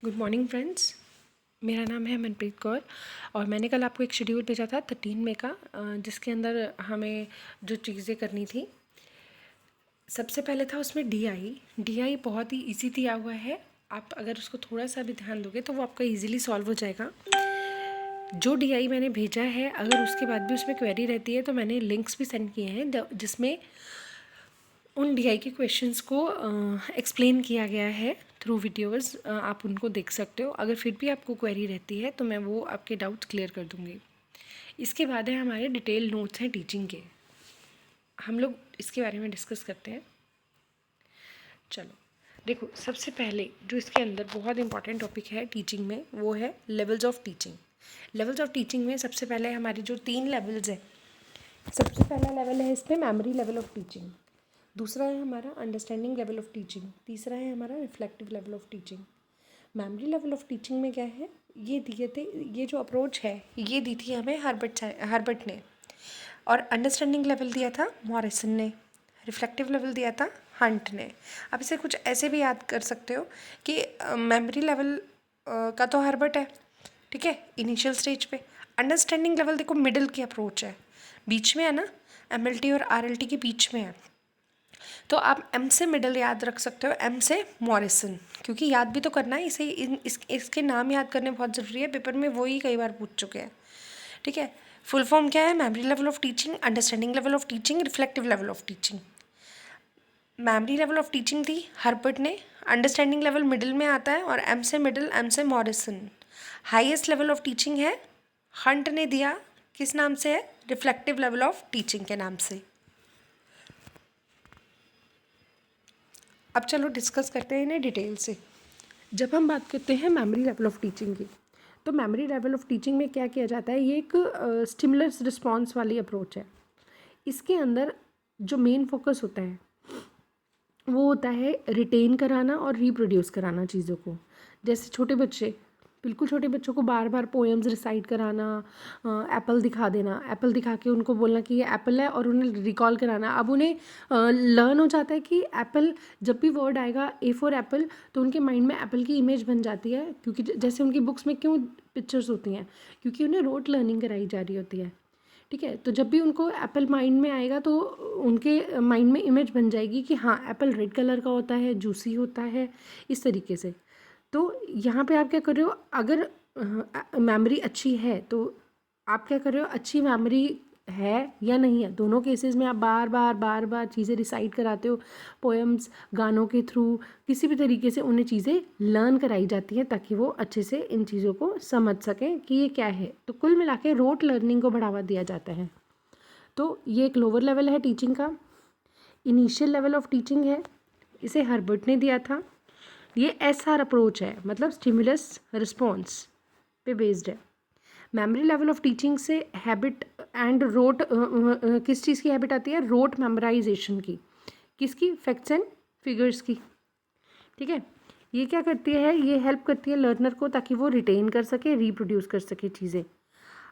Good morning friends. मेरा नाम है मनप्रीत कौर और मैंने कल आपको एक शेड्यूल भेजा था 13 मई का, जिसके अंदर हमें जो चीज़ें करनी थी, सबसे पहले था उसमें डी आई बहुत ही इजी दिया हुआ है। आप अगर उसको थोड़ा सा भी ध्यान दोगे तो वो आपका इजीली सॉल्व हो जाएगा। जो डी मैंने भेजा है, अगर उसके बाद भी उसमें क्वेरी रहती है तो मैंने लिंक्स भी सेंड किए हैं जिसमें उन डी के क्वेश्चंस को एक्सप्लेन किया गया है थ्रू वीडियोज़। आप उनको देख सकते हो। अगर फिर भी आपको क्वेरी रहती है तो मैं वो आपके डाउट्स क्लियर कर दूँगी। इसके बाद है हमारे डिटेल नोट्स हैं टीचिंग के। हम लोग इसके बारे में डिस्कस करते हैं। चलो देखो, सबसे पहले जो इसके अंदर बहुत इंपॉर्टेंट टॉपिक है टीचिंग में, वो है levels of teaching. Levels of teaching में सबसे पहले हमारे जो 3 लेवल्स हैं, सबसे पहला लेवल है इसमें मेमोरी लेवल ऑफ टीचिंग, दूसरा है हमारा अंडरस्टैंडिंग लेवल ऑफ टीचिंग, तीसरा है हमारा reflective level of teaching. Memory level of teaching में क्या है, ये दिए थे, ये जो अप्रोच है ये दी थी हमें हर्बर्ट ने, और अंडरस्टैंडिंग लेवल दिया था मॉरिसन ने, रिफ्लेक्टिव लेवल दिया था हंट ने। आप इसे कुछ ऐसे भी याद कर सकते हो कि मेमोरी लेवल का तो हर्बर्ट है, ठीक है, इनिशियल स्टेज पे। अंडरस्टैंडिंग लेवल देखो मिडिल की अप्रोच है, बीच में है ना, एमएलटी और आरएलटी के बीच में है। तो आप एम से मिडल याद रख सकते हो, एम से मॉरिसन, क्योंकि याद भी तो करना है इसे। इसके नाम याद करने बहुत ज़रूरी है, पेपर में वो ही कई बार पूछ चुके हैं, ठीक है। फुल फॉर्म क्या है, memory level of teaching, understanding level of teaching, reflective level of teaching. Memory level of teaching the Herbert ने, अंडरस्टैंडिंग लेवल मिडिल में आता है और एम से मिडिल, एम से Morrison. Highest level of teaching है हंट ने दिया, किस नाम से है, रिफ्लेक्टिव लेवल ऑफ टीचिंग के नाम से। अब चलो डिस्कस करते हैं इन्हें डिटेल से। जब हम बात करते हैं मेमोरी लेवल ऑफ टीचिंग की, तो मेमोरी लेवल ऑफ टीचिंग में क्या किया जाता है, ये एक स्टिमुलस रिस्पॉन्स वाली अप्रोच है। इसके अंदर जो मेन फोकस होता है वो होता है रिटेन कराना और रिप्रोड्यूस कराना चीज़ों को। जैसे छोटे बच्चे, बिल्कुल छोटे बच्चों को बार बार पोएम्स रिसाइट कराना, एप्पल दिखा देना, एप्पल दिखा के उनको बोलना कि ये एप्पल है और उन्हें रिकॉल कराना। अब उन्हें लर्न हो जाता है कि एप्पल, जब भी वर्ड आएगा ए फॉर एप्पल, तो उनके माइंड में एप्पल की इमेज बन जाती है। क्योंकि जैसे उनकी बुक्स में क्यों पिक्चर्स होती हैं, क्योंकि उन्हें रोट लर्निंग कराई जा रही होती है, ठीक है। तो जब भी उनको एप्पल माइंड में आएगा तो उनके माइंड में इमेज बन जाएगी कि हाँ, एप्पल रेड कलर का होता है, जूसी होता है, इस तरीके से। तो यहाँ पे आप क्या कर रहे हो, अगर मेमोरी अच्छी है तो आप क्या कर रहे हो, अच्छी मेमोरी है या नहीं है, दोनों केसेस में आप बार बार चीज़ें रिसाइट कराते हो। पोएम्स, गानों के थ्रू किसी भी तरीके से उन्हें चीज़ें लर्न कराई जाती हैं ताकि वो अच्छे से इन चीज़ों को समझ सकें कि ये क्या है। तो कुल मिला के रोट लर्निंग को बढ़ावा दिया जाता है। तो ये एक लोअर लेवल है टीचिंग का। इनिशियल लेवल ऑफ टीचिंग है, इसे हर्बर्ट ने दिया था। ये एसआर अप्रोच है, मतलब स्टिमुलस रिस्पॉन्स पे बेस्ड है। मेमोरी लेवल ऑफ टीचिंग से हैबिट एंड रोट, किस चीज़ की हैबिट आती है, रोट मेमोराइजेशन की, किसकी, फैक्ट्स एंड फिगर्स की, ठीक है। ये क्या करती है, ये हेल्प करती है लर्नर को ताकि वो रिटेन कर सके, रिप्रोड्यूस कर सके चीज़ें।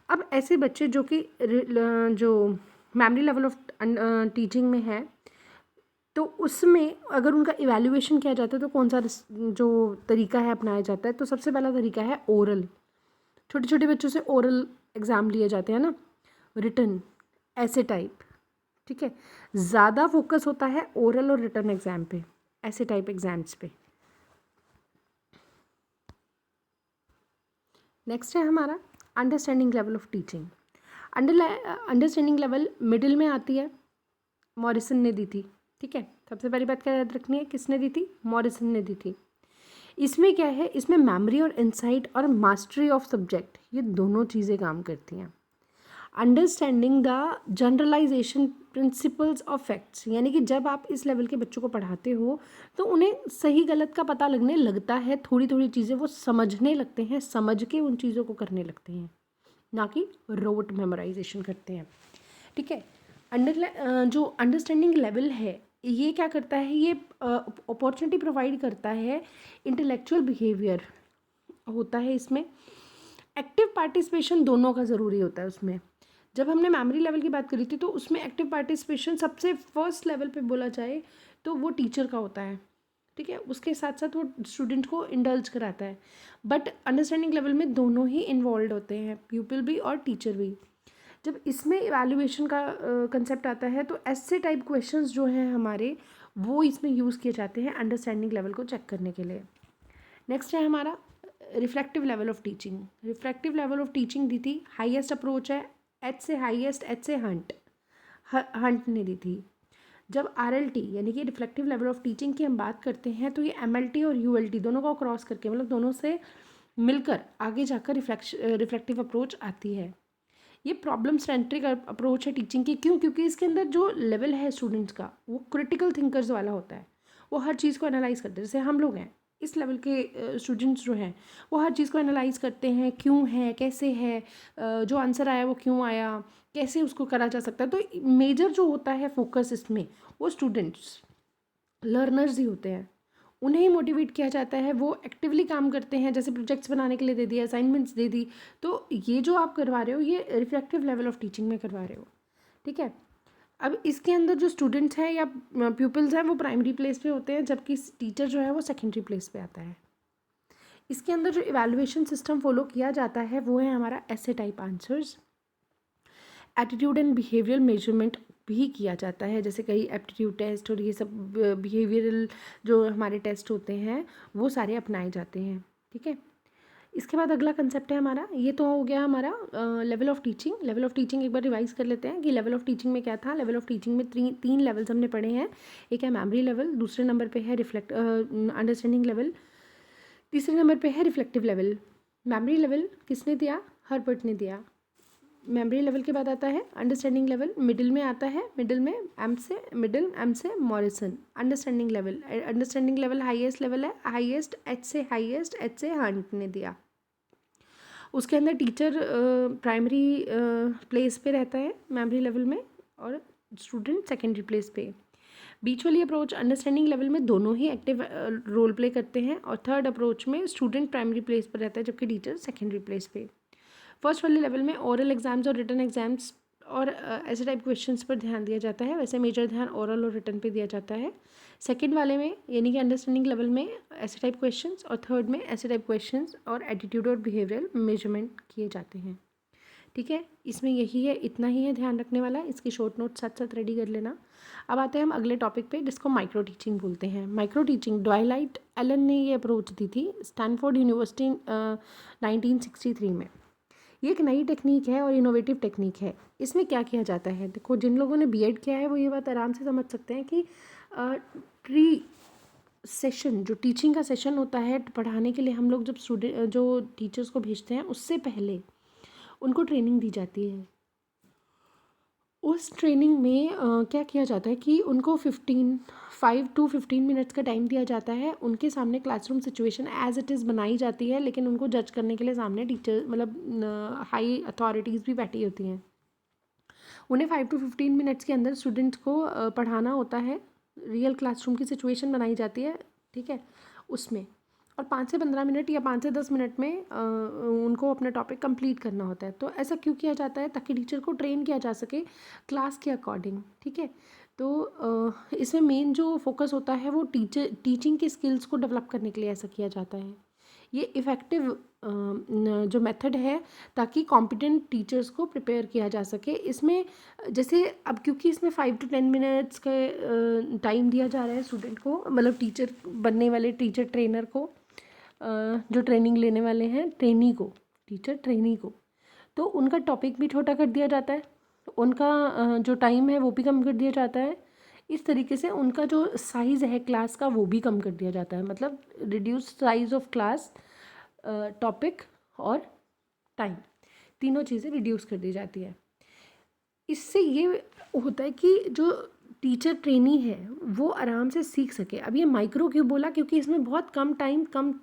अब ऐसे बच्चे जो कि जो मेमोरी लेवल ऑफ टीचिंग में है, तो उसमें अगर उनका इवैल्यूएशन किया जाता है तो कौन सा जो तरीका है अपनाया जाता है, तो सबसे पहला तरीका है ओरल। छोटे छोटे बच्चों से ओरल एग्ज़ाम लिए जाते हैं ना, रिटन, ऐसे टाइप, ठीक है। ज़्यादा फोकस होता है ओरल और रिटन एग्ज़ाम पे, ऐसे टाइप एग्ज़ाम्स पे। नेक्स्ट है हमारा understanding level of teaching. Understanding level middle में आती है, मॉरिसन ने दी थी, ठीक है। सबसे पहली बात क्या याद रखनी है, किसने दी थी, मॉरिसन ने दी थी। इसमें क्या है, इसमें मेमोरी और इंसाइट और मास्टरी ऑफ सब्जेक्ट, ये दोनों चीज़ें काम करती हैं। Understanding the generalisation principles of facts, यानी कि जब आप इस लेवल के बच्चों को पढ़ाते हो तो उन्हें सही गलत का पता लगने लगता है, थोड़ी थोड़ी चीज़ें वो समझने लगते हैं, समझ के उन चीज़ों को करने लगते हैं, ना कि रोट मेमोराइजेशन करते हैं, ठीक है। जो अंडरस्टैंडिंग लेवल है, ये क्या करता है, ये अपॉर्चुनिटी प्रोवाइड करता है, इंटेलेक्चुअल बिहेवियर होता है इसमें, एक्टिव पार्टिसिपेशन दोनों का ज़रूरी होता है उसमें। जब हमने मेमोरी लेवल की बात करी थी तो उसमें एक्टिव पार्टिसिपेशन सबसे फर्स्ट लेवल पे बोला जाए तो वो टीचर का होता है, ठीक है, उसके साथ साथ वो स्टूडेंट को इंडल्ज कराता है। बट अंडरस्टैंडिंग लेवल में दोनों ही इन्वॉल्व होते हैं, प्यूपिल भी और टीचर भी। जब इसमें इवैल्यूएशन का कंसेप्ट आता है तो ऐसे टाइप क्वेश्चंस जो हैं हमारे, वो इसमें यूज़ किए जाते हैं अंडरस्टैंडिंग लेवल को चेक करने के लिए। नेक्स्ट है हमारा reflective level of teaching. Reflective level of teaching दी थी, हाईएस्ट अप्रोच है एच से हाईएस्ट, एच से हंट ने दी थी। जब RLT यानी कि रिफ्लेक्टिव लेवल ऑफ टीचिंग की हम बात करते हैं तो ये MLT और ULT दोनों को क्रॉस करके, मतलब दोनों से मिलकर आगे जाकर रिफ्लेक्टिव अप्रोच आती है। ये प्रॉब्लम सेंट्रिक अप्रोच है टीचिंग की। क्यों? क्योंकि इसके अंदर जो लेवल है स्टूडेंट्स का वो क्रिटिकल थिंकर्स वाला होता है। वो हर चीज़ को एनालाइज करते हैं। जैसे हम लोग हैं, इस लेवल के स्टूडेंट्स जो हैं वो हर चीज़ को एनालाइज करते हैं, क्यों है, कैसे है, जो आंसर आया वो क्यों आया, कैसे उसको करा जा सकता है। तो मेजर जो होता है फोकस इसमें, वो स्टूडेंट्स लर्नर्स ही होते हैं। उन्हें ही मोटिवेट किया जाता है, वो एक्टिवली काम करते हैं। जैसे प्रोजेक्ट्स बनाने के लिए दे दिया, असाइनमेंट्स दे दी, तो ये जो आप करवा रहे हो ये रिफ्लेक्टिव लेवल ऑफ टीचिंग में करवा रहे हो। ठीक है, अब इसके अंदर जो स्टूडेंट्स हैं या प्यूपिल्स हैं वो प्राइमरी प्लेस पे होते हैं, जबकि टीचर जो है वो सेकेंडरी प्लेस पे आता है। इसके अंदर जो इवैल्यूएशन सिस्टम फॉलो किया जाता है वो है हमारा ऐसे type answers. Attitude and behavioural measurement भी किया जाता है, जैसे कई एप्टीट्यूड टेस्ट और ये सब बिहेवियरल जो हमारे टेस्ट होते हैं वो सारे अपनाए जाते हैं। ठीक है, इसके बाद अगला कंसेप्ट है हमारा, ये तो हो गया हमारा level of teaching. Level of teaching एक बार रिवाइज कर लेते हैं कि लेवल ऑफ टीचिंग में क्या था। लेवल ऑफ टीचिंग में तीन लेवल्स हमने पढ़े हैं। एक है मेमोरी लेवल, दूसरे नंबर पे है अंडरस्टैंडिंग लेवल, तीसरे नंबर पे है रिफ्लेक्टिव लेवल। मेमोरी लेवल किसने दिया? हर्बर्ट ने दिया। मेमोरी लेवल के बाद आता है अंडरस्टैंडिंग लेवल, मिडिल में आता है, मिडिल में एम से Morrison. Understanding level highest level है, हाईएस्ट एच से हंट ने दिया। उसके अंदर टीचर प्राइमरी प्लेस पे रहता है मेमोरी लेवल में, और स्टूडेंट सेकेंडरी प्लेस पे। बीच वाली अप्रोच अंडरस्टैंडिंग लेवल में दोनों ही एक्टिव रोल प्ले करते हैं, और थर्ड अप्रोच में स्टूडेंट प्राइमरी प्लेस पर रहता है जबकि टीचर सेकेंडरी प्लेस पे। फर्स्ट वाले लेवल में ओरल एग्जाम्स और रिटन एग्जाम्स और ऐसे टाइप क्वेश्चंस पर ध्यान दिया जाता है, वैसे मेजर ध्यान ओरल और रिटन पे दिया जाता है। सेकंड वाले में यानी कि अंडरस्टैंडिंग लेवल में ऐसे टाइप क्वेश्चंस, और थर्ड में ऐसे टाइप क्वेश्चंस और एटीट्यूड और बिहेवियरल मेजरमेंट किए जाते हैं। ठीक है, इसमें यही है, इतना ही है ध्यान रखने वाला। इसकी शॉर्ट नोट साथ साथ रेडी कर लेना। अब आते हैं हम अगले टॉपिक पे, जिसको माइक्रो टीचिंग बोलते हैं। माइक्रो टीचिंग ड्वाइलाइट एलन ने ये अप्रोच दी थी स्टैनफोर्ड यूनिवर्सिटी 1963 में। ये एक नई टेक्निक है और इनोवेटिव टेक्निक है। इसमें क्या किया जाता है, देखो जिन लोगों ने बीएड किया है वो ये बात आराम से समझ सकते हैं कि प्री सेशन जो टीचिंग का सेशन होता है पढ़ाने के लिए, हम लोग जब स्टूडेंट जो टीचर्स को भेजते हैं उससे पहले उनको ट्रेनिंग दी जाती है। उस ट्रेनिंग में क्या किया जाता है कि उनको 5 to 15 मिनट्स का टाइम दिया जाता है। उनके सामने classroom situation as it is बनाई जाती है, लेकिन उनको जज करने के लिए सामने टीचर मतलब हाई अथॉरिटीज़ भी बैठी होती हैं। उन्हें 5 to 15 मिनट्स के अंदर स्टूडेंट्स को पढ़ाना होता है। रियल क्लासरूम की सिचुएशन बनाई जाती है, ठीक है, उसमें, और 5 से 15 मिनट या 5 से 10 मिनट में उनको अपना टॉपिक कंप्लीट करना होता है। तो ऐसा क्यों किया जाता है? ताकि टीचर को ट्रेन किया जा सके क्लास के अकॉर्डिंग। ठीक है, तो इसमें मेन जो फोकस होता है वो टीचिंग के स्किल्स को डेवलप करने के लिए ऐसा किया जाता है। ये इफ़ेक्टिव जो मेथड है ताकि कॉम्पिटेंट टीचर्स को प्रिपेयर किया जा सके। इसमें जैसे अब क्योंकि इसमें 5 to 10 मिनट्स का टाइम दिया जा रहा है स्टूडेंट को, मतलब टीचर बनने वाले टीचर ट्रेनर को, जो ट्रेनिंग लेने वाले हैं ट्रेनी को, टीचर ट्रेनी को, तो उनका टॉपिक भी छोटा कर दिया जाता है, उनका जो टाइम है वो भी कम कर दिया जाता है। इस तरीके से उनका जो साइज़ है क्लास का वो भी कम कर दिया जाता है, मतलब reduce size of class, topic और टाइम, तीनों चीज़ें रिड्यूस कर दी जाती है। इससे ये होता है कि जो टीचर ट्रेनी है वो आराम से सीख सके। अब ये माइक्रो क्यों बोला? क्योंकि इसमें बहुत कम टाइम कम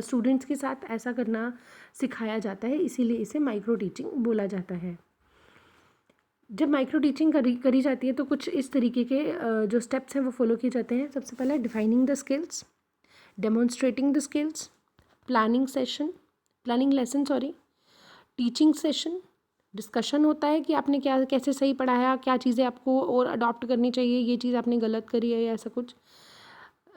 स्टूडेंट्स के साथ ऐसा करना सिखाया जाता है, इसीलिए इसे माइक्रो टीचिंग बोला जाता है। जब माइक्रो टीचिंग करी जाती है तो कुछ इस तरीके के जो स्टेप्स हैं वो फॉलो किए जाते हैं। सबसे पहला defining the skills, demonstrating the skills, planning lesson, teaching session, discussion होता है कि आपने क्या कैसे सही पढ़ाया, क्या चीज़ें आपको और अडॉप्ट करनी चाहिए, ये चीज़ आपने गलत करी है या ऐसा कुछ।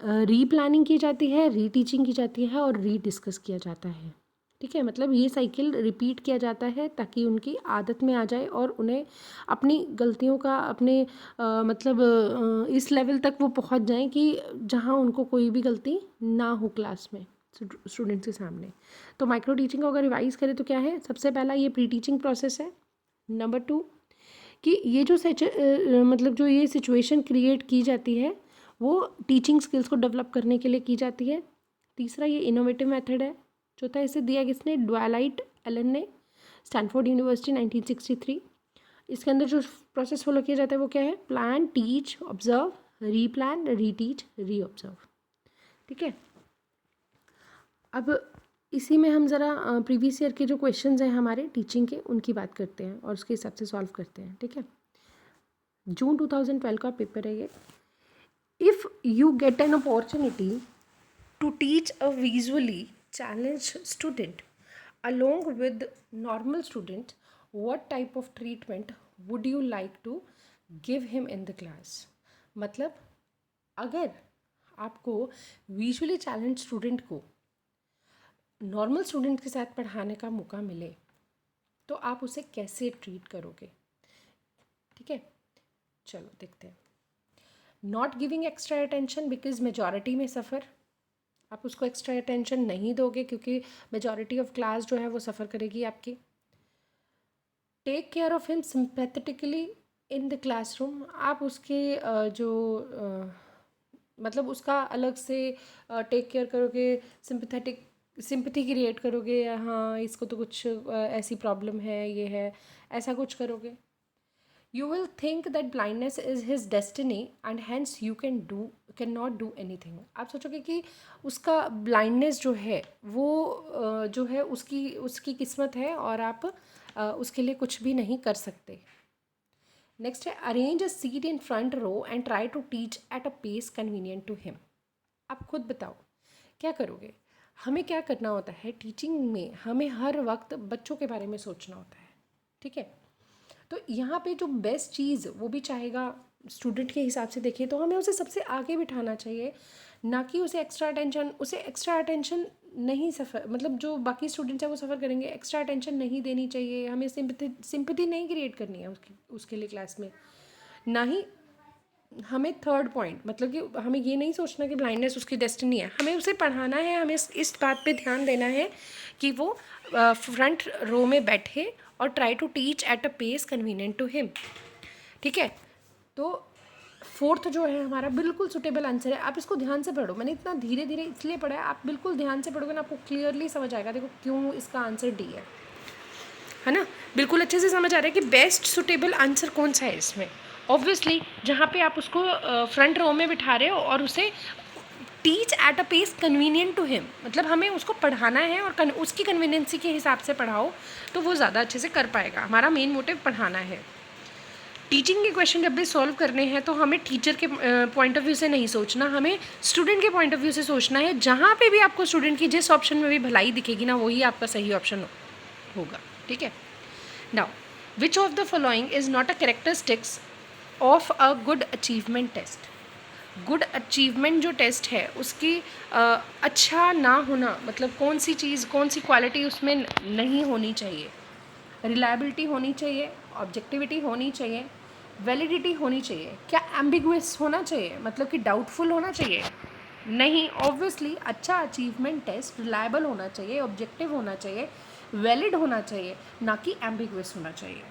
रीप्लानिंग की जाती है, रीटीचिंग की जाती है और रीडिस्कस किया जाता है। ठीक है, मतलब ये साइकिल रिपीट किया जाता है ताकि उनकी आदत में आ जाए और उन्हें अपनी गलतियों का अपने मतलब इस लेवल तक वो पहुंच जाएं कि जहां उनको कोई भी गलती ना हो क्लास में, स्टूडेंट्स के सामने। तो माइक्रो टीचिंग को अगर रिवाइज करें तो क्या है, सबसे पहला ये प्री टीचिंग प्रोसेस है। नंबर 2 कि ये जो मतलब जो ये सिचुएशन क्रिएट की जाती है वो टीचिंग स्किल्स को डेवलप करने के लिए की जाती है। तीसरा ये इनोवेटिव मेथड है। चौथा इसे दिया किसने, ड्वाइलाइट एलन ने, स्टैनफोर्ड यूनिवर्सिटी 1963। इसके अंदर जो प्रोसेस फॉलो किया जाता है वो क्या है, प्लान, टीच, ऑब्जर्व, रीप्लान, रीटीच, रीऑब्जर्व। ठीक है, अब इसी में हम ज़रा प्रीवियस ईयर के जो क्वेश्चंस हैं हमारे टीचिंग के उनकी बात करते हैं और उसके हिसाब से सॉल्व करते हैं। ठीक है, जून 2012 का पेपर है ये। If you get an opportunity to teach a visually challenge student along with normal student, what type of treatment would you like to give him in the class? मतलब अगर आपको विजुअली चैलेंज स्टूडेंट को normal student के साथ पढ़ाने का मौका मिले तो आप उसे कैसे ट्रीट करोगे। ठीक है, चलो देखते हैं। Not giving extra attention because majority में सफ़र, आप उसको एक्स्ट्रा अटेंशन नहीं दोगे क्योंकि मेजॉरिटी ऑफ क्लास जो है वो सफ़र करेगी आपकी। Take care of him sympathetically in the classroom, आप उसके मतलब उसका अलग से टेक केयर करोगे, सिंपैथी क्रिएट करोगे, हाँ इसको तो कुछ ऐसी प्रॉब्लम है, ये है, ऐसा कुछ करोगे। You will think that blindness is his destiny and hence you cannot do anything. आप सोचोगे कि उसका ब्लाइंडनेस जो है वो जो है उसकी किस्मत है और आप उसके लिए कुछ भी नहीं कर सकते। नेक्स्ट है, arrange a seat in front row and try to teach at a pace convenient to him. आप खुद बताओ क्या करोगे। हमें क्या करना होता है टीचिंग में, हमें हर वक्त बच्चों के बारे में सोचना होता है। ठीक है, तो यहाँ पे जो बेस्ट चीज़ वो भी चाहेगा स्टूडेंट के हिसाब से देखें तो हमें उसे सबसे आगे बिठाना चाहिए, ना कि उसे एक्स्ट्रा अटेंशन नहीं सफ़र, मतलब जो बाकी स्टूडेंट्स हैं वो सफ़र करेंगे, एक्स्ट्रा अटेंशन नहीं देनी चाहिए, हमें सिंपैथी नहीं क्रिएट करनी है उसके लिए क्लास में। ना ही हमें थर्ड पॉइंट मतलब कि हमें ये नहीं सोचना कि ब्लाइंडनेस उसकी डेस्टिनी है, हमें उसे पढ़ाना है, हमें इस बात पे ध्यान देना है कि वो फ्रंट रो में बैठे और try to teach at a pace convenient to him. ठीक है, तो फोर्थ जो है हमारा बिल्कुल सुटेबल आंसर है। आप इसको ध्यान से पढ़ो, मैंने इतना धीरे धीरे इसलिए पढ़ा है, आप बिल्कुल ध्यान से पढ़ोगे ना आपको क्लियरली समझ आएगा। देखो क्यों इसका आंसर डी है ना, बिल्कुल अच्छे से समझ आ रहा है कि बेस्ट सुटेबल आंसर कौन सा है इसमें। ऑब्वियसली जहाँ पे आप उसको फ्रंट रो में बिठा रहे हो और उसे teach at a pace convenient to him, मतलब हमें उसको पढ़ाना है और उसकी कन्वीनियंसी के हिसाब से पढ़ाओ तो वो ज़्यादा अच्छे से कर पाएगा। हमारा मेन मोटिव पढ़ाना है। टीचिंग के क्वेश्चन जब भी सॉल्व करने हैं तो हमें टीचर के पॉइंट ऑफ व्यू से नहीं सोचना, हमें स्टूडेंट के पॉइंट ऑफ व्यू से सोचना है। जहाँ पे भी आपको स्टूडेंट की जिस ऑप्शन में भी भलाई दिखेगी ना वही आपका सही ऑप्शन होगा। ठीक है, now which of the following is not a characteristics of a good achievement test. Good achievement जो टेस्ट है उसकी अच्छा ना होना, मतलब कौन सी चीज़, कौन सी क्वालिटी उसमें नहीं होनी चाहिए। रिलायबिलिटी होनी चाहिए, ऑब्जेक्टिविटी होनी चाहिए, वैलिडिटी होनी चाहिए। क्या एम्बिगुअस होना चाहिए, मतलब कि डाउटफुल होना चाहिए? नहीं, ऑब्वियसली अच्छा अचीवमेंट टेस्ट रिलायबल होना चाहिए, ऑब्जेक्टिव होना चाहिए, वैलिड होना चाहिए, ना कि एम्बिगुअस होना चाहिए,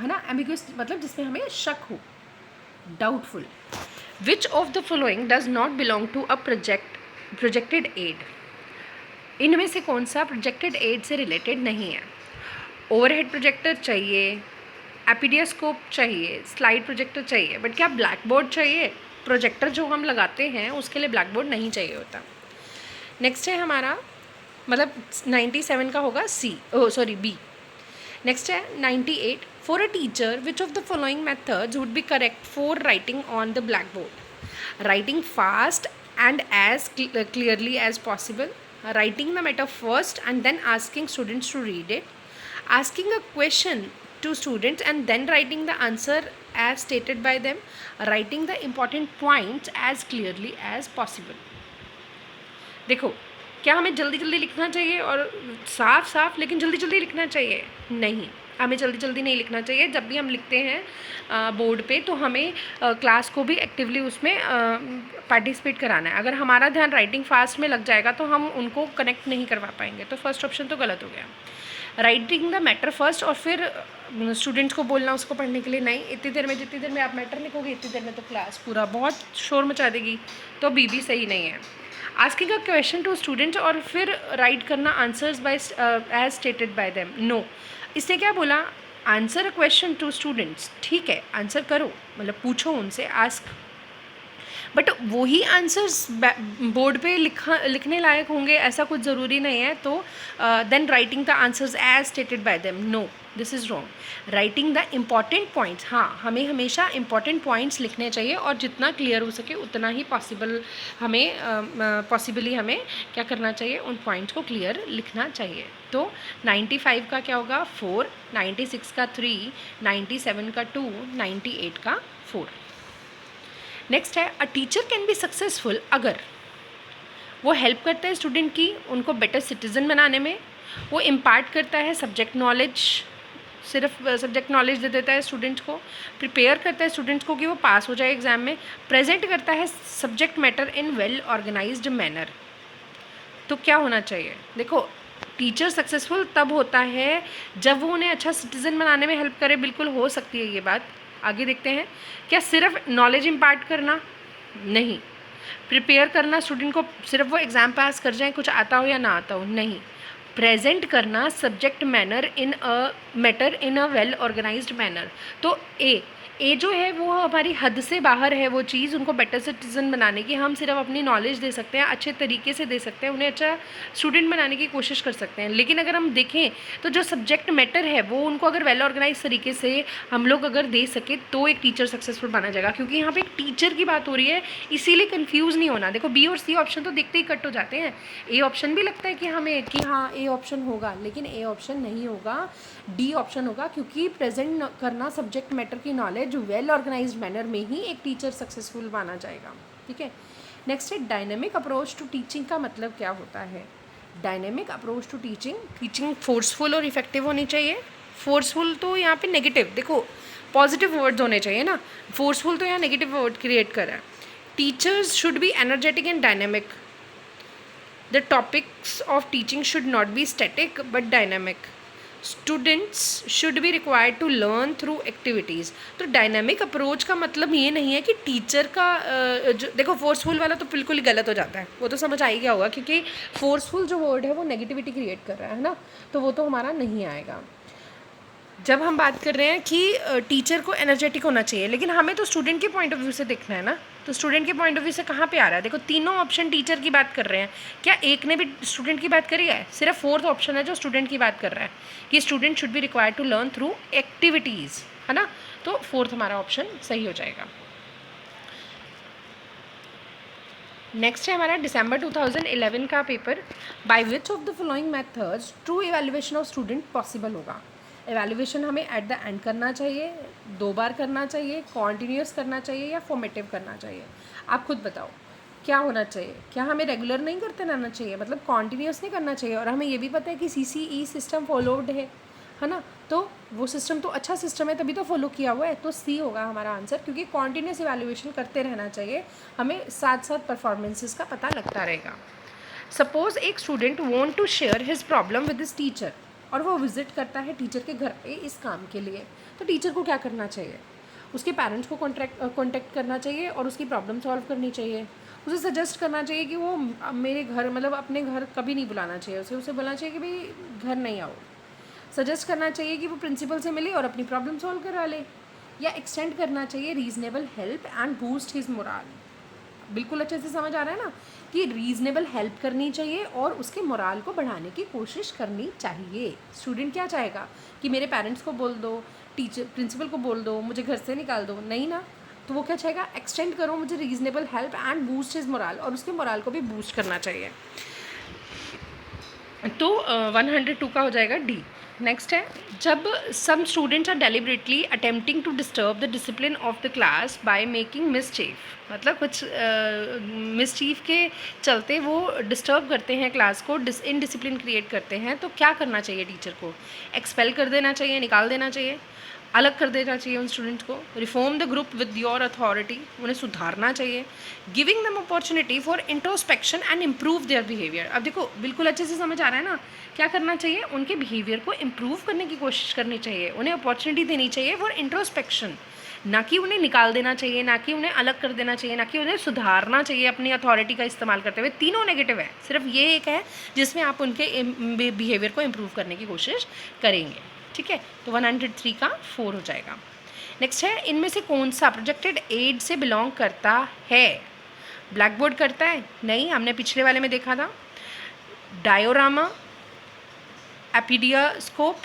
है ना। एम्बिगुअस मतलब जिसमें हमें शक हो, doubtful. Which of the following does not belong to a projected aid. इनमें से कौन सा प्रोजेक्टेड एड से रिलेटेड नहीं है। ओवरहेड प्रोजेक्टर चाहिए, एपीडियास्कोप चाहिए, स्लाइड प्रोजेक्टर चाहिए, बट क्या ब्लैक बोर्ड चाहिए? प्रोजेक्टर जो हम लगाते हैं उसके लिए ब्लैक बोर्ड नहीं चाहिए होता। नेक्स्ट है हमारा मतलब 97 का होगा बी। नेक्स्ट है 98, for a teacher which of the following methods would be correct for writing on the blackboard. Writing fast and as clearly as possible, writing the matter first and then asking students to read it, asking a question to students and then writing the answer as stated by them, writing the important points as clearly as possible. देखो, क्या हमें जल्दी जल्दी लिखना चाहिए और साफ साफ लेकिन जल्दी जल्दी लिखना चाहिए? नहीं, हमें जल्दी जल्दी नहीं लिखना चाहिए। जब भी हम लिखते हैं बोर्ड पे, तो हमें क्लास को भी एक्टिवली उसमें पार्टिसिपेट कराना है। अगर हमारा ध्यान राइटिंग फास्ट में लग जाएगा तो हम उनको कनेक्ट नहीं करवा पाएंगे। तो फर्स्ट ऑप्शन तो गलत हो गया। राइटिंग द मैटर फर्स्ट, और फिर स्टूडेंट्स को बोलना उसको पढ़ने के लिए, नहीं, इतनी देर में, जितनी देर में आप मैटर लिखोगे इतनी देर में तो क्लास पूरा बहुत शोर मचा देगी। तो बी भी सही नहीं है। Asking a question to students और फिर राइट करना answers by as stated by them, no. इसने क्या बोला? Answer a question to students, ठीक है, आंसर करो, मतलब पूछो उनसे, आस्क, बट वही आंसर्स बोर्ड पे लिखने लायक होंगे ऐसा कुछ ज़रूरी नहीं है। तो then writing the answers as stated by them, no, this is wrong. Writing the important points, हाँ, हमें हमेशा इम्पॉर्टेंट पॉइंट्स लिखने चाहिए और जितना क्लियर हो सके उतना ही पॉसिबली हमें क्या करना चाहिए, उन पॉइंट्स को क्लियर लिखना चाहिए। तो 95 का क्या होगा? 4, 96 का 3, 97 का 2, 98 का 4। नेक्स्ट है, a teacher can be successful अगर वो हेल्प करता है स्टूडेंट की उनको बेटर सिटीज़न बनाने में, वो इम्पार्ट करता है सब्जेक्ट नॉलेज, सिर्फ सब्जेक्ट नॉलेज दे देता है स्टूडेंट्स को, प्रिपेयर करता है स्टूडेंट्स को कि वो पास हो जाए एग्ज़ाम में, प्रेजेंट करता है subject matter in well organised manner. तो क्या होना चाहिए? देखो, टीचर सक्सेसफुल तब होता है जब वो उन्हें अच्छा सिटीज़न बनाने में हेल्प करे। बिल्कुल हो सकती है ये बात, आगे देखते हैं। क्या सिर्फ नॉलेज इम्पार्ट करना? नहीं। प्रिपेयर करना स्टूडेंट को, सिर्फ वो एग्ज़ाम पास कर जाए, कुछ आता हो या ना आता हो? नहीं। प्रेजेंट करना subject matter in a well organised manner. तो ए जो है वो हमारी हद से बाहर है वो चीज़, उनको बेटर सिटीज़न बनाने की। हम सिर्फ अपनी नॉलेज दे सकते हैं, अच्छे तरीके से दे सकते हैं, उन्हें अच्छा स्टूडेंट बनाने की कोशिश कर सकते हैं। लेकिन अगर हम देखें तो जो सब्जेक्ट मैटर है वो उनको अगर वेल ऑर्गेनाइज तरीके से हम लोग अगर दे सके तो एक टीचर सक्सेसफुल माना जाएगा। क्योंकि यहाँ पे एक टीचर की बात हो रही है, इसीलिए कन्फ्यूज़ नहीं होना। देखो, बी और सी ऑप्शन तो देखते ही कट हो जाते हैं। ए ऑप्शन भी लगता है कि हमें कि हाँ ए ऑप्शन होगा, लेकिन ए ऑप्शन नहीं होगा, डी ऑप्शन होगा। क्योंकि प्रेजेंट करना सब्जेक्ट मैटर की नॉलेज वेल ऑर्गेनाइज्ड मैनर में ही एक टीचर सक्सेसफुल माना जाएगा। ठीक है। नेक्स्ट है, डायनेमिक अप्रोच टू टीचिंग का मतलब क्या होता है? Dynamic approach to teaching forceful और इफेक्टिव होनी चाहिए। फोर्सफुल तो यहाँ पे नेगेटिव, देखो पॉजिटिव वर्ड्स होने चाहिए ना, फोर्सफुल तो यहाँ नेगेटिव वर्ड क्रिएट कर रहा है। Teachers should be energetic and dynamic. The topics of teaching should not be static but dynamic. Students should be required to learn through activities. तो डायनामिक अप्रोच का मतलब ये नहीं है कि टीचर का जो, देखो फोर्सफुल वाला तो बिल्कुल ही गलत हो जाता है, वो तो समझ आ ही गया होगा, क्योंकि फोर्सफुल जो वर्ड है वो नेगेटिविटी क्रिएट कर रहा है ना, तो वो तो हमारा नहीं आएगा। जब हम बात कर रहे हैं कि टीचर को एनर्जेटिक होना चाहिए, लेकिन हमें तो स्टूडेंट के पॉइंट ऑफ व्यू से देखना है ना, तो स्टूडेंट के पॉइंट ऑफ व्यू से कहाँ पे आ रहा है? देखो, तीनों ऑप्शन टीचर की बात कर रहे हैं, क्या एक ने भी स्टूडेंट की बात करी है? सिर्फ फोर्थ ऑप्शन है जो स्टूडेंट की बात कर रहा है कि student should be required to learn through activities, है ना। तो फोर्थ हमारा ऑप्शन सही हो जाएगा। नेक्स्ट है हमारा दिसंबर 2011 का paper. By which of the following methods true evaluation of student possible होगा? एवैल्यूएशन हमें एट द एंड करना चाहिए, 2 बार करना चाहिए, कॉन्टीन्यूस करना चाहिए या फॉर्मेटिव करना चाहिए? आप खुद बताओ क्या होना चाहिए। क्या हमें रेगुलर नहीं करते रहना चाहिए, मतलब कॉन्टीन्यूस नहीं करना चाहिए? और हमें ये भी पता है कि CCE सिस्टम फॉलोड है ना, तो वो सिस्टम तो अच्छा सिस्टम है, तभी तो फॉलो किया हुआ है। तो सी होगा हमारा आंसर, क्योंकि कॉन्टीन्यूस इवैल्यूएशन करते रहना चाहिए, हमें साथ साथ परफॉर्मेंसेस का पता लगता रहेगा। सपोज एक student want to share his problem with his teacher, और वो विजिट करता है टीचर के घर पे इस काम के लिए, तो टीचर को क्या करना चाहिए? उसके पेरेंट्स को कॉन्टैक्ट करना चाहिए और उसकी प्रॉब्लम सॉल्व करनी चाहिए। उसे सजेस्ट करना चाहिए कि वो मेरे घर, मतलब अपने घर कभी नहीं बुलाना चाहिए उसे बोलना चाहिए कि भाई घर नहीं आओ। सजेस्ट करना चाहिए कि वो प्रिंसिपल से मिले और अपनी प्रॉब्लम सॉल्व करवा ले, या एक्सटेंड करना चाहिए reasonable help and boost his morale. बिल्कुल अच्छे से समझ आ रहा है ना कि रीज़नेबल हेल्प करनी चाहिए और उसके मोराल को बढ़ाने की कोशिश करनी चाहिए। स्टूडेंट क्या चाहेगा कि मेरे पेरेंट्स को बोल दो, टीचर प्रिंसिपल को बोल दो, मुझे घर से निकाल दो? नहीं ना, तो वो क्या चाहेगा? एक्सटेंड करो मुझे reasonable help and boost his morale, और उसके मोराल को भी बूस्ट करना चाहिए। तो 102 का हो जाएगा डी। नेक्स्ट है, जब some students are deliberately attempting to disturb the discipline of the class by making mischief, मतलब कुछ मिसचीफ के चलते वो डिस्टर्ब करते हैं क्लास को, इनडिसिप्लिन क्रिएट करते हैं, तो क्या करना चाहिए टीचर को? एक्सपेल कर देना चाहिए, निकाल देना चाहिए, अलग कर देना चाहिए उन स्टूडेंट्स को, reform the group with your authority, उन्हें सुधारना चाहिए, giving them opportunity for introspection and improve their behaviour. अब देखो बिल्कुल अच्छे से समझ आ रहा है ना, क्या करना चाहिए? उनके बिहेवियर को इम्प्रूव करने की कोशिश करनी चाहिए, उन्हें अपॉर्चुनिटी देनी चाहिए फॉर इंट्रोस्पेक्शन, ना कि उन्हें निकाल देना चाहिए, ना कि उन्हें अलग कर देना चाहिए, ना कि उन्हें सुधारना चाहिए अपनी अथॉरिटी का इस्तेमाल करते हुए। तीनों नेगेटिव है, सिर्फ ये एक है जिसमें आप उनके बिहेवियर को इम्प्रूव करने की कोशिश करेंगे। ठीक है, तो 103 का 4 हो जाएगा। नेक्स्ट है, इनमें से कौन सा प्रोजेक्टेड एड से बिलोंग करता है? ब्लैक बोर्ड करता है? नहीं, हमने पिछले वाले में देखा था। डायोरामा, एपीडियास्कोप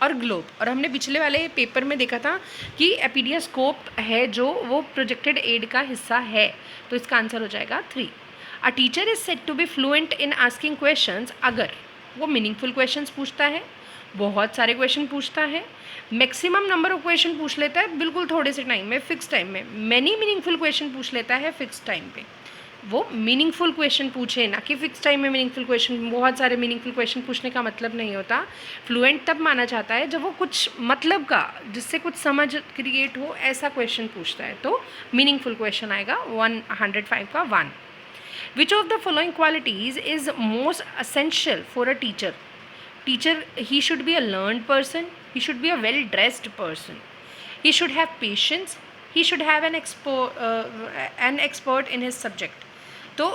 और ग्लोब, और हमने पिछले वाले पेपर में देखा था कि एपीडियास्कोप है जो वो प्रोजेक्टेड एड का हिस्सा है, तो इसका आंसर हो जाएगा 3। A teacher is said to be fluent in asking questions अगर वो मीनिंगफुल क्वेश्चंस पूछता है, बहुत सारे क्वेश्चन पूछता है, मैक्सिमम नंबर ऑफ क्वेश्चन पूछ लेता है बिल्कुल थोड़े से टाइम में, फिक्स टाइम में, मैनी मीनिंगफुल क्वेश्चन पूछ लेता है फिक्स टाइम पे। वो मीनिंगफुल क्वेश्चन पूछे, ना कि फिक्स टाइम में मीनिंगफुल क्वेश्चन। बहुत सारे मीनिंगफुल क्वेश्चन पूछने का मतलब नहीं होता। फ्लुएंट तब माना जाता है जब वो कुछ मतलब का, जिससे कुछ समझ क्रिएट हो, ऐसा क्वेश्चन पूछता है, तो मीनिंगफुल क्वेश्चन आएगा 105 का 1। विच of the following qualities is most essential for a teacher? Teacher, he should be a learned person, he should be a well dressed person, he should have patience, he should have an expert in his subject। तो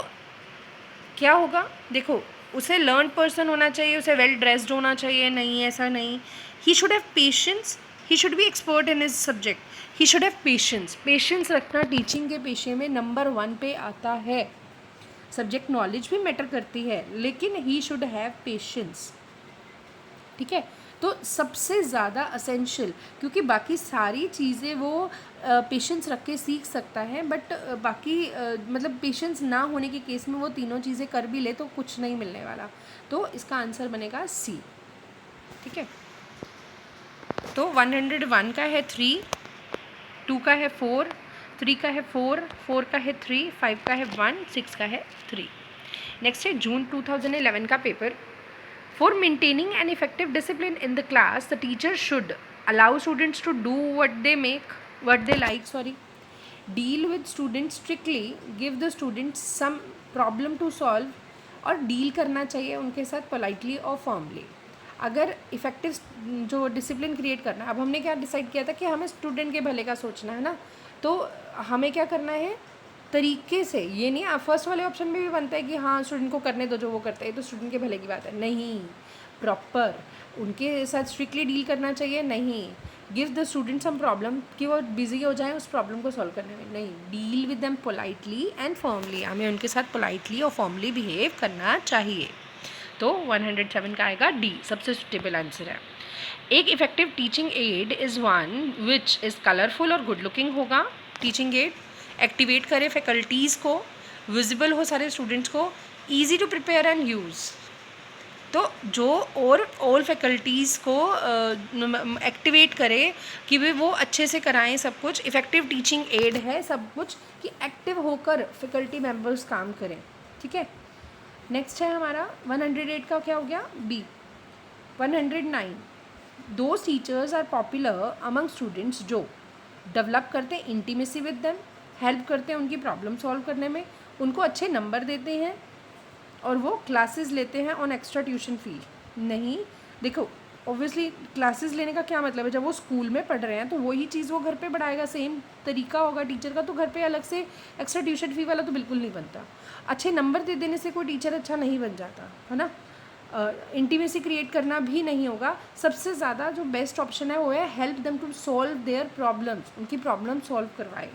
क्या होगा? देखो, उसे learn person होना चाहिए, उसे well dressed होना चाहिए, नहीं ऐसा नहीं। He should have patience, he should be expert in his subject, he should have patience. Patience रखना टीचिंग के पेशे में नंबर 1 पे आता है। सब्जेक्ट नॉलेज भी मैटर करती है, लेकिन ही शुड हैव पेशेंस। ठीक है, तो सबसे ज़्यादा असेंशियल, क्योंकि बाकी सारी चीज़ें वो पेशेंस रख के सीख सकता है, बट बाकी मतलब पेशेंस ना होने के केस में वो तीनों चीज़ें कर भी ले तो कुछ नहीं मिलने वाला। तो इसका आंसर बनेगा सी। ठीक है, तो 101 का है 3, 2 का है 4, 3 का है 4, 4 का है 3, 5 का है 1, 6 का है 3। नेक्स्ट है जून 2011 का paper. For maintaining an effective discipline in the class, the teacher should allow students to do what they like, deal with students strictly, give the students some problem to solve, और deal करना चाहिए उनके साथ politely और formally. अगर effective जो discipline create करना, अब हमने क्या डिसाइड किया था कि हमें स्टूडेंट के भले का सोचना है ना, तो हमें क्या करना है तरीके से। ये नहीं आप फर्स्ट वाले ऑप्शन में भी बनता है कि हाँ स्टूडेंट को करने दो जो वो करते हैं, तो स्टूडेंट के भले की बात है, नहीं। प्रॉपर उनके साथ स्ट्रिक्टली डील करना चाहिए, नहीं। Give the student some problem कि वो बिजी हो जाए उस प्रॉब्लम को सॉल्व करने में, नहीं। Deal with them politely and formally, हमें उनके साथ पोलाइटली और फॉर्मली बिहेव करना चाहिए। तो 107 का आएगा डी, सबसे सुटेबल आंसर है। एक effective teaching aid is one which is colourful और गुड लुकिंग होगा। टीचिंग एड एक्टिवेट करे फैकल्टीज़ को, विजिबल हो सारे स्टूडेंट्स को, easy to prepare and use. तो जो और ऑल फैकल्टीज़ को एक्टिवेट करे कि वो अच्छे से कराएं सब कुछ। इफ़ेक्टिव टीचिंग एड है सब कुछ कि एक्टिव होकर फैकल्टी मेंबर्स काम करें। ठीक है, नेक्स्ट है हमारा 108 का क्या हो गया? बी। 109, दो teachers are popular among students जो डेवलप करते हैं इंटीमेसी विद देम, हेल्प करते हैं उनकी प्रॉब्लम सॉल्व करने में, उनको अच्छे नंबर देते हैं, और वो क्लासेस लेते हैं ऑन एक्स्ट्रा ट्यूशन फी। नहीं, देखो ऑब्वियसली क्लासेस लेने का क्या मतलब है? जब वो स्कूल में पढ़ रहे हैं तो वही चीज़ वो घर पे पढ़ाएगा, सेम तरीका होगा टीचर का, तो घर पे अलग से एक्स्ट्रा ट्यूशन फी वाला तो बिल्कुल नहीं बनता। अच्छे नंबर दे देने से कोई टीचर अच्छा नहीं बन जाता है ना। इंटीमेसी क्रिएट करना भी नहीं होगा। सबसे ज़्यादा जो बेस्ट ऑप्शन है वो है help them to solve their problems, उनकी प्रॉब्लम सॉल्व करवाए।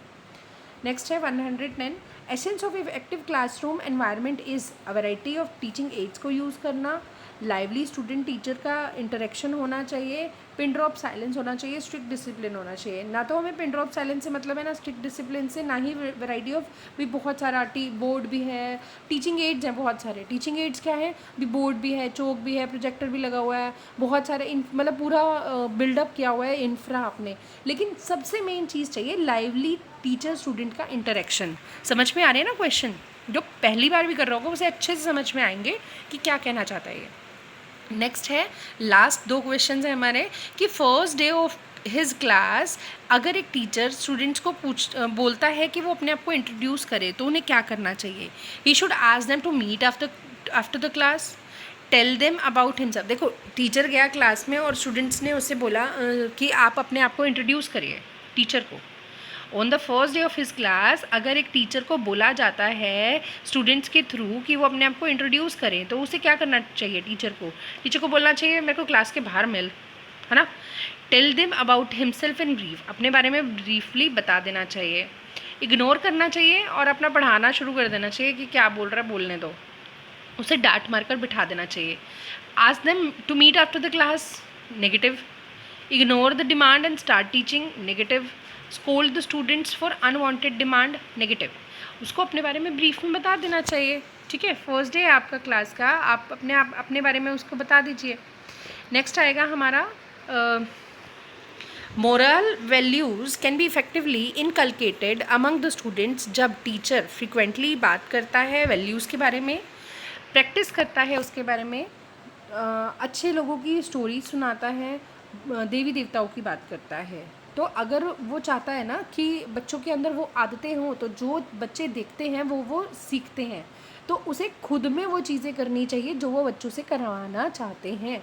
नेक्स्ट है 110, essence of effective classroom environment is a variety of teaching aids को यूज़ करना, लाइवली स्टूडेंट टीचर का इंटरेक्शन होना चाहिए, पिन ड्रॉप साइलेंस होना चाहिए, स्ट्रिक्ट डिसिप्लिन होना चाहिए। ना तो हमें पिन ड्रॉप साइलेंस से मतलब है, ना स्ट्रिक्ट डिसिप्लिन से, ना ही वैरायटी ऑफ भी बहुत सारा बोर्ड भी है, टीचिंग एड्स हैं बहुत सारे। टीचिंग एड्स क्या है, भी बोर्ड भी है, चौक भी है, प्रोजेक्टर भी लगा हुआ है, बहुत सारे मतलब पूरा बिल्डअप किया हुआ है इंफ्रा आपने। लेकिन सबसे मेन चीज़ चाहिए लाइवली टीचर स्टूडेंट का इंटरेक्शन। समझ में आ रहे हैं ना क्वेश्चन? जो पहली बार भी कर रहा होगा उसे अच्छे से समझ में आएंगे कि क्या कहना चाहता है ये। नेक्स्ट है, लास्ट 2 क्वेश्चन है हमारे कि first day of his class अगर एक टीचर स्टूडेंट्स को बोलता है कि वो अपने आप को इंट्रोड्यूस करे तो उन्हें क्या करना चाहिए। He should ask them to meet after the class, tell them about himself. देखो, टीचर गया क्लास में और स्टूडेंट्स ने उससे बोला कि आप अपने आप को इंट्रोड्यूस करिए टीचर को। On the first day of his class अगर एक टीचर को बोला जाता है स्टूडेंट्स के थ्रू कि वो अपने आप को इंट्रोड्यूस करें तो उसे क्या करना चाहिए? टीचर को बोलना चाहिए मेरे को क्लास के बाहर मिल, है ना। Tell them about himself in brief, अपने बारे में ब्रीफली बता देना चाहिए। इग्नोर करना चाहिए और अपना पढ़ाना शुरू कर देना चाहिए कि क्या बोल रहा है बोलने दो, उसे डांट मारकर बिठा देना चाहिए। Ask them to meet after the class, negative. Ignore the demand and start teaching, negative. Scold the students for unwanted demand, negative. उसको अपने बारे में ब्रीफ में बता देना चाहिए, ठीक है। फर्स्ट डे आपका क्लास का, आप अपने बारे में उसको बता दीजिए। नेक्स्ट आएगा हमारा moral values can be effectively inculcated among the students जब टीचर फ्रिक्वेंटली बात करता है वैल्यूज़ के बारे में, प्रैक्टिस करता है उसके बारे में, अच्छे लोगों की स्टोरी सुनाता है, देवी देवताओं की बात करता है। तो अगर वो चाहता है ना कि बच्चों के अंदर वो आदतें हों, तो जो बच्चे देखते हैं वो सीखते हैं, तो उसे खुद में वो चीज़ें करनी चाहिए जो वो बच्चों से करवाना चाहते हैं,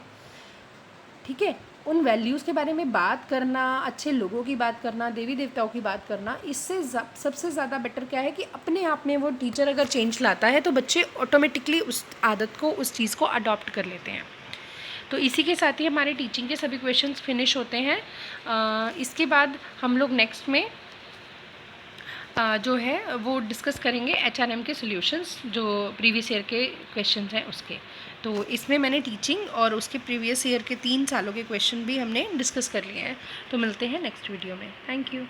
ठीक है। उन वैल्यूज़ के बारे में बात करना, अच्छे लोगों की बात करना, देवी देवताओं की बात करना, इससे सबसे ज़्यादा बेटर क्या है कि अपने आप में वो टीचर अगर चेंज लाता है तो बच्चे ऑटोमेटिकली उस आदत को, उस चीज़ को अडॉप्ट कर लेते हैं। तो इसी के साथ ही हमारे टीचिंग के सभी क्वेश्चंस फिनिश होते हैं। इसके बाद हम लोग नेक्स्ट में जो है वो डिस्कस करेंगे HRM के सॉल्यूशंस, जो प्रीवियस ईयर के क्वेश्चंस हैं उसके। तो इसमें मैंने टीचिंग और उसके प्रीवियस ईयर के 3 सालों के क्वेश्चन भी हमने डिस्कस कर लिए हैं। तो मिलते हैं नेक्स्ट वीडियो में। Thank you.